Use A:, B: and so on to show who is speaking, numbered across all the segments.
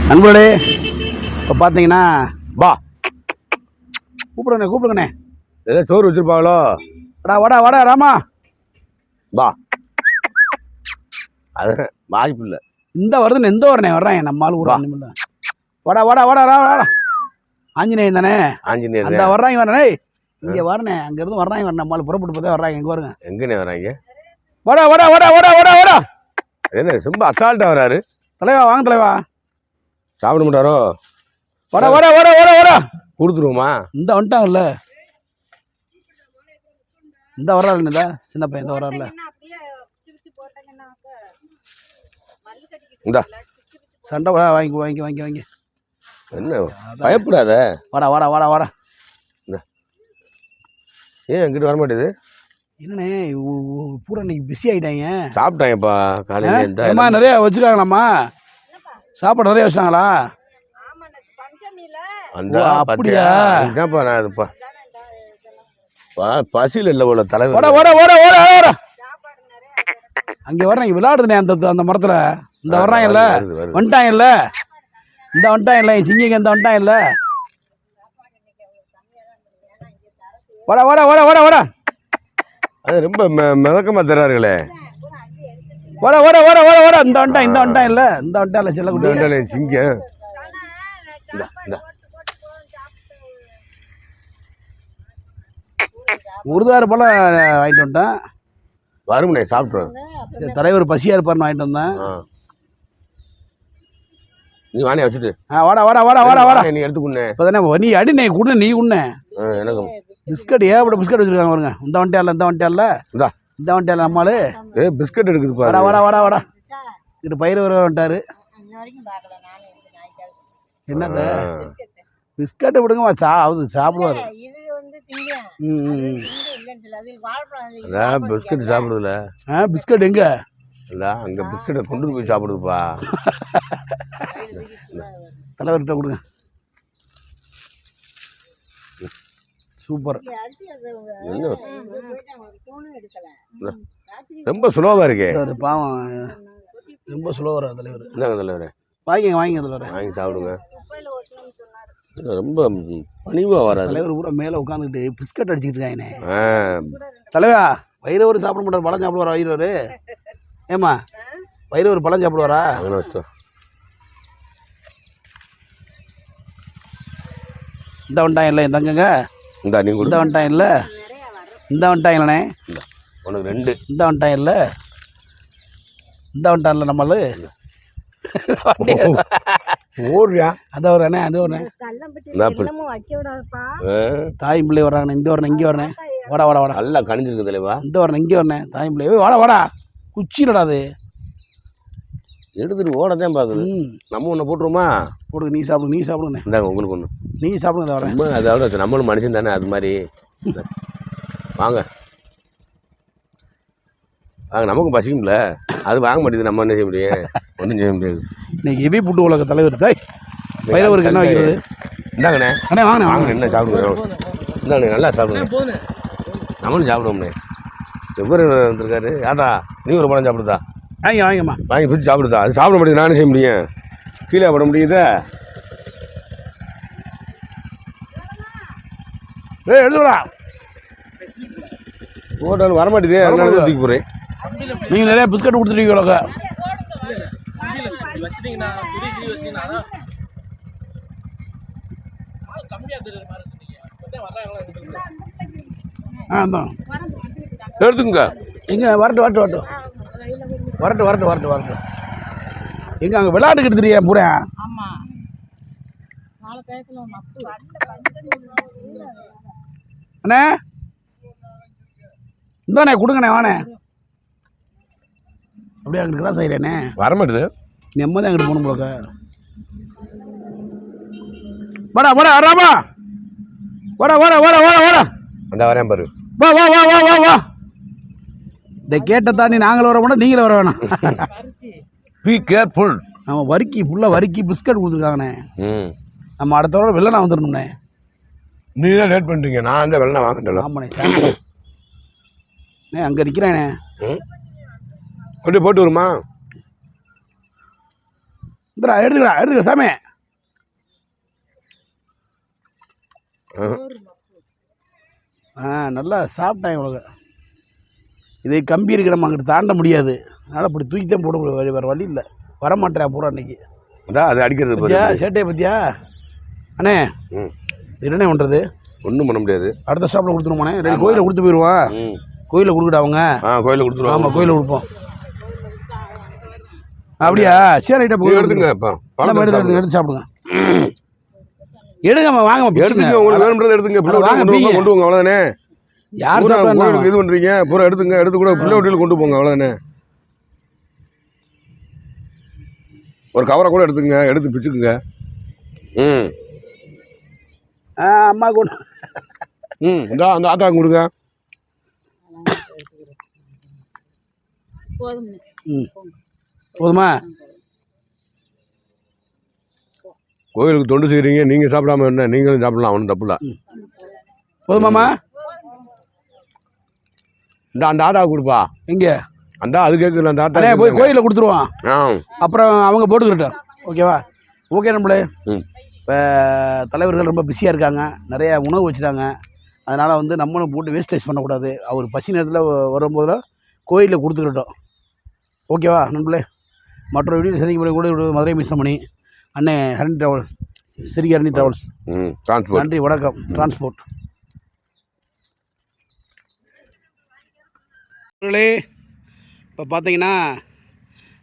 A: நண்பர்களே, இப்போ பார்த்தீங்கன்னா பா கூப்பிடுங்கண்ணே
B: ஏதோ சோறு வச்சிருப்பாங்களோ.
A: வாடா வாடா ராமா
B: பா அது வாய்ப்பு இல்லை.
A: இந்த வருதுன்னு எந்த வரனே வர்றேன் நம்ம ஆள் ஊரா வாடா வாடா வாடா வாடா ஆஞ்சநேயன் தானே
B: ஆஞ்சநேயர்
A: அந்த வர்றாங்க வரனே இங்கே வரனே அங்கேருந்து வர்றாங்க வரேன் நம்ம ஆள் புறப்பட்டு போதே வர்றாங்க எங்கே வருங்க
B: எங்கண்ணே வராங்க.
A: வாடா வாடா வாடா வாடா வாடா வாடா
B: என்ன ரொம்ப அசால்ட்டாக வராரு.
A: தலைவா வாங்க தலைவா
B: சாப்பிட மாட்டாரோ.
A: வாடா வாடா வாடா வாடா வாடா
B: கொடுத்துருவோமா. இந்த
A: வந்துட்டாங்கல்ல இந்த வர்றாரு இந்த சின்ன பையன் இந்த வர்றாருல
B: இந்த
A: சண்டை வாங்கி வாங்கி வாங்கி வாங்கி
B: என்ன பயப்படாத.
A: வாடா வாடா வாடா வாடா
B: இந்த ஏன் என்கிட்ட வர மாட்டேது
A: என்னண்ணே பூரா இன்னைக்கு பிஸி ஆகிட்டாங்க.
B: சாப்பிட்டாங்கப்பா காலையில்
A: நிறைய வச்சுருக்காங்களாம்மா சாப்பாடு நிறைய வச்சாங்களா
B: அந்த
A: அப்படியா
B: என்னப்பா நான் இதுப்பா பசியில் இல்லை போல தலைவர்.
A: ஓட ஓட ஓட ஓட ஓட அங்கே வர்றாங்க விளையாடுதுண்ணே அந்த அந்த மரத்தில் இந்த வர்றாங்கல்ல வந்துட்டாங்கல்ல இந்த வந்துட்டாங்கல்ல சிங்கிங்க இந்த வந்துட்டாங்கல்ல வாடா வாடா வாடா வாடா வாடா
B: அது ரொம்ப மிதக்கமாக தர்றாருங்களே.
A: வாடா வாடா வாடா வாடா வாடா இந்த வந்துட்டான் இந்த வந்துட்டான் இல்லை இந்த வந்துட்டான்ல செல்லக்குட்டி
B: சிங்கம்.
A: உருதாறு பழம் வாங்கிட்டு வந்துட்டேன்.
B: வரும்ண்ணே சாப்பிட்றோம்.
A: தலைவர் பசியாக இருப்பார்னு வாங்கிட்டு வந்தேன்.
B: நீ வானே வச்சுட்டு
A: வாடா வாடா வாடா வாடா வாடா
B: நீ எடுத்துக்குண்ணே.
A: இப்போ தானே நீ அடி நீ குடு நீ உண்ணே
B: எனக்கு
A: பிஸ்கட் ஏகப்பட்ட பிஸ்கட் வச்சுருக்காங்க பாருங்க. இந்த வந்துட்டால இந்த வந்துட்டால
B: இந்தா
A: இந்த வந்துட்டால நம்மளால
B: பிஸ்கட் எடுக்குது.
A: வாடா வாடா வாடா வாடா இது பயிர் வர வந்துட்டாரு. என்னது பிஸ்கட்டை விடுங்க சாப்பிடுவாரு.
B: பிஸ்கட் சாப்பிடுதுல
A: பிஸ்கட் எங்க
B: இல்லை அங்கே பிஸ்கட்டை கொண்டு போய் சாப்பிடுதுப்பா.
A: தலைவர்கிட்ட கொடுங்க. சூப்பர்
B: ரொம்ப சுலோவாக இருக்கே
A: பாவம் ரொம்ப சுலோவரா தலைவர்.
B: இந்தாங்க தலைவர்
A: வாங்கிங்க வாங்கிங்க தலைவர்
B: வாங்கி சாப்பிடுங்க. ரொம்ப பணிவாக வராது
A: தலைவர் பூரா மேலே உட்காந்துக்கிட்டு பிஸ்கட் அடிச்சுக்கிட்டு இருக்காங்கண்ணே. தலைவா வயிறு சாப்பிட மாட்டார் பழம் சாப்பிடுவாரா வயிறு ஏமா வயிறு பழம் சாப்பிடுவாரா. இந்த வந்துட்டான் இல்லை இந்த அங்கங்க
B: இந்த நீ
A: இந்த வந்துட்டான் இல்லை இந்த வந்துட்டான் இல்லைண்ணே
B: உனக்கு ரெண்டு
A: இந்த வந்துட்டான் இல்லை இந்த வந்துட்டான்ல நம்மளு
B: ஓடுறியா
A: அதான் வரண்ணே அது வரேன் தாயும் பிள்ளை வர்றாங்கண்ணே. இந்த வரணும் இங்கே வரேன் வாடா வாடா வாடா
B: நல்லா கணிஞ்சிருக்கு தலைவா.
A: இந்த வரணும் இங்கே வரேன் தாயும் பிள்ளை வாடா வாடா குச்சிடா அது
B: எடுத்துட்டு ஓடத்தான் பார்க்குது. நம்ம ஒன்று போட்டுருமா
A: போடுங்க நீ சாப்பிடுங்க நீ சாப்பிடுங்கண்ணே.
B: இந்தாங்க உங்களுக்கு ஒன்று
A: நீ சாப்பிடுங்க வரேன்.
B: அதாவது நம்மளும் மனுஷன் தானே அது மாதிரி வாங்க வாங்க. நமக்கும் பசிக்கும்ல அது வாங்க மாட்டேங்குது. நம்ம என்ன செய்ய முடியும் ஒன்றும் செய்ய முடியாது.
A: இன்னைக்கு எவி புட்டு உலக தலைவர் தாய் பயிரவருக்கு என்ன வைக்கிறது.
B: இந்தாங்கண்ணே
A: அண்ணே வாங்க
B: வாங்க என்ன சாப்பிடுங்க. இந்தாண்ணே நல்லா சாப்பிடுங்க. நம்மளும் சாப்பிடுவோம்ண்ணே. எவ்வளோ வந்துருக்காரு யாரா நீ ஒரு பழம் சாப்பிடுதா
A: வாங்க வாங்கம்மா
B: வாங்கி பிடிச்சி சாப்பிடுதா. அது சாப்பிட முடியுது நானே செய்ய முடியும். கீழே போட முடியுதா.
A: எழுதுடா
B: போட்டாலும் வரமாட்டேதே அதனால தான் தூக்கி போகிறேன்.
A: நீங்கள் நிறைய பிஸ்கட் கொடுத்துருக்கீங்க.
B: எடுத்துங்க
A: எங்க வரட்டு வரட்டு வரட்டு வரட்டு வரட்டு வரட்டு வரட்டு எங்க அங்கே விளையாட்டுக்கிட்டு தெரியா பூரா. அண்ணே இந்தாண்ணே கொடுங்கண்ணே வாண்ணே அப்படியே அங்கிட்டு கிளாஸ் ஆகிறேண்ணே
B: வரமாட்டுது.
A: நிம்மதி அங்கிட்டு போகணும் போலக்க. வாடா வாடா வராமா வாடா வாடா வாடா வாடா வாடா
B: அந்த வரேன் பாரு.
A: வா வா வா வா வா வா இந்த கேட்ட தாண்டி நாங்களும் வர மாட்டோம் நீங்களும் வர வேணாம்.
B: Be careful.
A: நம்ம வரிக்கி ஃபுல்லாக வரிக்கி பிஸ்கட் கொடுத்துருக்காங்கண்ணே. நம்ம அடுத்த வாரம் வெள்ளனா வந்துடணும்ண்ணே.
B: நீ தான் லேட் பண்ணுறீங்க. நான் அந்த வெள்ளனா வாங்கிட்டேன்.
A: ஆமாண்ணே அங்கே நிற்கிறேண்ணே
B: கொண்டு போட்டு வருமா.
A: இந்தடா எடுத்துக்க சாமி. நல்லா சாப்பிட்டேன் இவ்வளோ. இதே கம்பி இருக்கிற நம்ம அங்கிட்டு தாண்ட முடியாது, அதனால் அப்படி தூக்கி தான் போட முடியாது, வேறு வழி இல்லை. வரமாட்டேன் பூரா அன்றைக்கி.
B: அதான் அது அடிக்கிறது
A: பத்தியா சேட்டையை பற்றியா அண்ணே? என்னண்ணே பண்ணுறது? ஒன்றும் பண்ண முடியாது. அடுத்த ஸ்டாப்பில் கொடுத்துருமாண்ணே, இல்லை கோயிலில் கொடுத்து போயிடுவான். கோயிலில் கொடுக்கட்டா அவங்க? கோயிலில் கொடுத்துருவோம். ஆமாம், கோயிலில் கொடுப்போம். அப்படியா? சரி, ரைட்டாக போய் எடுத்துங்க. எடுத்து சாப்பிடுங்க. எடுங்கம்மா, வாங்கம்மா, பிடிச்சிங்க. உங்களுக்கு வேணும்ன்றதை எடுத்துங்க. கொண்டு போங்க, அவ்வளோதானே. யார் சாப்பிட்றாங்க இது பண்ணுறீங்க? பூரா எடுத்துங்க, எடுத்து கூட பிள்ளை வீட்டில் கொண்டு போங்க, அவ்வளோதானே. ஒரு கவரை கூட எடுத்துங்க, எடுத்து பிச்சுக்குங்க. அம்மா கொண்டு இந்த அந்த ஆத்தாங்க கொடுங்க. போதுமா? கோயிலுக்கு தொண்டு செய்கிறீங்க, நீங்கள் சாப்பிடாம என்ன? நீங்களும் சாப்பிடலாம், ஒன்றும் தப்பு இல்லை. போதுமாம்மா? இந்த அந்த ஆட்டா கொடுப்பா. எங்கே அந்த அது கேட்குது அந்த ஆட்டா போய் கோயிலில் கொடுத்துருவான். அப்புறம் அவங்க போட்டுக்கிட்டோம். ஓகேவா? ஓகே நம்மளே. இப்போ தலைவர்கள் ரொம்ப பிஸியாக இருக்காங்க, நிறைய உணவு வச்சுட்டாங்க. அதனால் வந்து நம்மளும் போட்டு வேஸ்டேஜ் பண்ணக்கூடாது. அவர் பசி நேரத்தில் வரும்போது கோயிலில் கொடுத்துக்கிட்டோம். ஓகேவா நண்பர்களே? மற்றொரு வீடியோ சந்திக்கும் முறை கூட மதுரை மிஸ்ஸமணி அண்ணே ஹரணி ட்ராவல்ஸ், சிறி ஹரணி ட்ராவல்ஸ் டிரான்ஸ்போர்ட். நன்றி, வணக்கம். டிரான்ஸ்போர்ட் இப்போ பார்த்தீங்கன்னா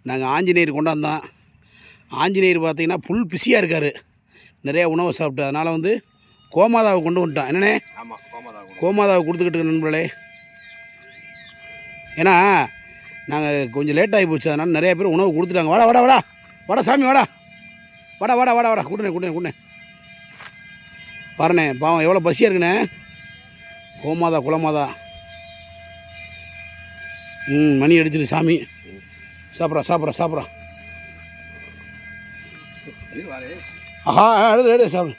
A: நாங்கள் ஆஞ்சநேயர் கொண்டாந்தோம். ஆஞ்சநேயர் பார்த்தீங்கன்னா ஃபுல் பிஸியாக இருக்கார், நிறையா உணவை சாப்பிட்டு. அதனால் வந்து கோமாதாவை கொண்டு வந்துட்டோம். என்னண்ணே? ஆமாம், கோமாதாவை கொடுத்துக்கிட்டு நண்பர்களே. ஏன்னா நாங்கள் கொஞ்சம் லேட் ஆகி போச்சு, அதனால் நிறையா பேர் உணவு கொடுத்துட்டாங்க. வாடா வாடா வாடா வாடா சாமி, வாடா வாடா வாடா வாடா வாடா கூட்டணே பாருண்ணே, பாவம் எவ்வளோ பசியாக இருக்குண்ணே. கோமாதா குலமாதா. மணி அடிச்சிடு சாமி. சாப்பிட்றா. ஆஹா, எடு சாப்பிடு.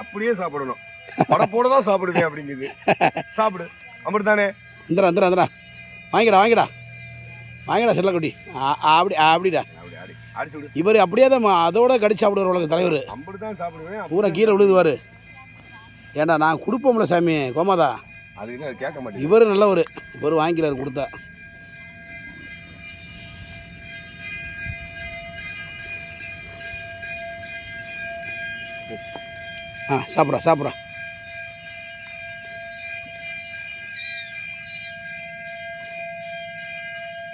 A: அப்படியே சாப்பிடணும், படப்போட தான் சாப்பிடுவேன் அப்படிங்குது. சாப்பிடு, அப்படித்தானே. இந்தரா வாங்கிடா செல்லக்குட்டி. அப்படிடா. இவர் அப்படியே தான் அதோட கடிச்சு சாப்பிடுவார் உலக தலைவர். அப்படிதான் சாப்பிடுவேன், பூரா கீழே விழுதுவார். ஏண்டா நான் கொடுப்போம்ல சாமி கோமாதா, அது கேட்க மாட்டேன். இவர் நல்லவர், இவர் வாங்கிக்கிறார் கொடுத்தா. சாப்பிட்றா.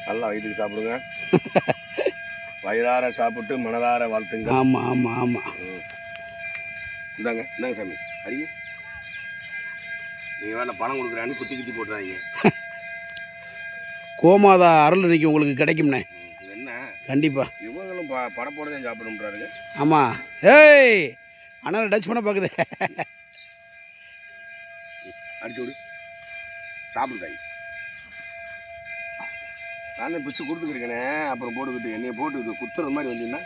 A: நல்லா வயிற்றுக்கு சாப்பிடுங்க. வயிறார சாப்பிட்டு மனதார வாழ்த்துங்க. ஆமாம். இந்தாங்க சாமி, அடிங்க. நீங்கள் வேலை பணம் கொடுக்குறான்னு குத்தி போட்டுறாங்க. கோமாதா அருள் இன்னைக்கு உங்களுக்கு கிடைக்கும்ண்ணே. என்ன கண்டிப்பாக இவங்களும் படப்போட தான் சாப்பிடணுன்றாருங்க. ஆமாம். ஏய் ஆனால் டச் பண்ண பார்க்குது. அடிச்சு விடு, சாப்பிடுதாய். நான் பிடிச்சி கொடுத்துருக்கேனே, அப்புறம் போட்டுக்கிட்டு என்னையை போட்டு குத்துறது மாதிரி வந்தீங்கன்னா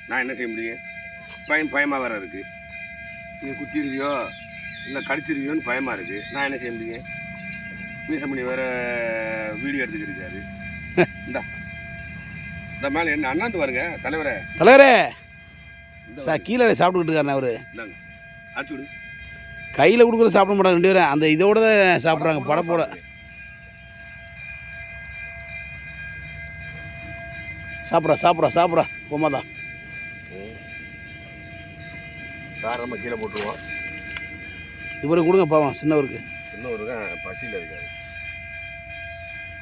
A: நான் என்ன செய்ய முடியும்? பயமாக வேறு இருக்குது. நீங்கள் குத்திருவியோ இல்லை கடிச்சிருவியோன்னு பயமாக இருக்குது. நான் என்ன செய்ய முடியும்? மீசமணி வேறு வீடியோ எடுத்துக்கிட்டு இருக்காரு. இந்த மேலே என்ன அண்ணாந்து பாருங்க தலைவரே சார், கீழே சாப்பிட்டுக்கிட்டு இருக்காருண்ணே அவரு. இந்தாங்க அடிச்சு விடு. கையில் கொடுக்குறது சாப்பிட மாட்டாங்க ரெண்டு பேரும், அந்த இதோட தான் சாப்பிட்றாங்க படப்போட. சாப்பிட்றா கோமாதா. காரமாக கீழே போட்டுருவோம். இவருக்கு கொடுங்க பாவம், சின்னவருக்கு பசியில் இருக்காரு.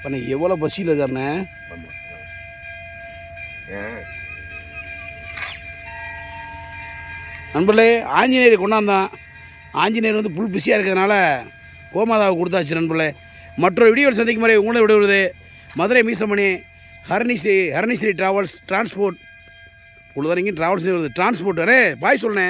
A: பண்ண எவ்வளோ பசியில் இருக்காருண்ணே. நண்பர்களே, ஆஞ்சநேயர் கொண்டாந்தான். ஆஞ்சநேயர் வந்து ஃபுல் பிஸியாக இருக்கிறதுனால கோமாதாவை கொடுத்தாச்சு நண்பர்களே. மற்றொரு வீடியோவில் சந்திக்கும் முறை உங்களை விடுவது மதுரை மீசமணி ஹரணிஸ்ரீ ட்ராவல்ஸ் டிரான்ஸ்போர்ட். இவ்வளோ தான் இங்கே ட்ராவல்ஸ் வருது டிரான்ஸ்போர்ட். பாய் சொல்லுண்ணே.